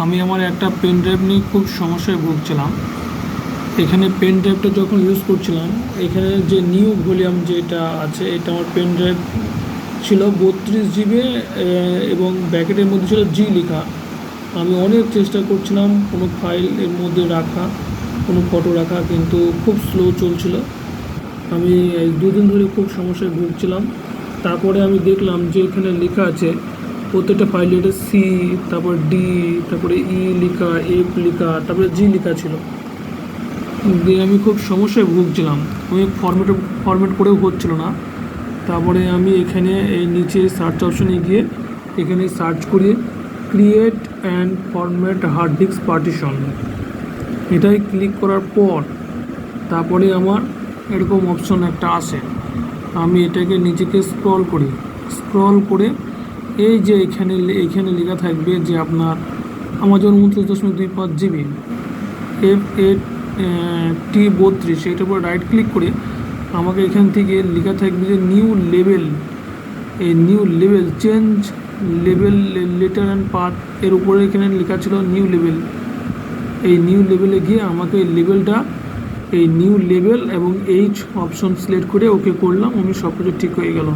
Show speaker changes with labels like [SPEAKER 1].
[SPEAKER 1] আমি আমার একটা পেন ড্রাইভ নিয়ে খুব সমস্যায় ভুগছিলাম। এখানে পেন ড্রাইভটা যখন ইউজ করছিলাম, এখানে যে নিউ ভলিউম যেটা আছে, এটা আমার পেন ড্রাইভ ছিল 32 GB, এবং ব্যাকেটের মধ্যে ছিল জি লেখা। আমি অনেক চেষ্টা করছিলাম কোনো ফাইল এর মধ্যে রাখা, কোনো ফটো রাখা, কিন্তু খুব স্লো চলছিল। আমি এই দুদিন ধরে খুব সমস্যায় ভুগছিলাম। তারপরে আমি দেখলাম যে এখানে লেখা আছে প্রত্যেকটা ফাইলে, এটা সি, তারপর ডি, তারপরে ই লেখা, এফ লেখা, তারপরে জি লেখা ছিল। দিয়ে আমি খুব সমস্যায় ভুগছিলাম। আমি ফরম্যাট করেও হচ্ছিল না। তারপরে আমি এখানে এই নিচে সার্চ অপশনে গিয়ে এখানে সার্চ করি create and format hard disk partition. এটাই ক্লিক করার পর তারপরে আমার এরকম অপশন একটা আসে। আমি এটাকে নিচেকে স্ক্রল করে এই যে এইখানে লেখা থাকবে যে আপনার আমাজন 29.25 GB F8T32, এটার উপর রাইট ক্লিক করে আমাকে এখান থেকে লেখা থাকবে যে নিউ লেভেল। এই new level change level letter and path, এর উপরে এখানে লেখা ছিল নিউ লেভেল। এই নিউ লেভেলে গিয়ে আমাকে এই নিউ লেভেল এবং এইচ অপশন সিলেক্ট করে ওকে করলাম। আমি সব কিছু ঠিক হয়ে গেল।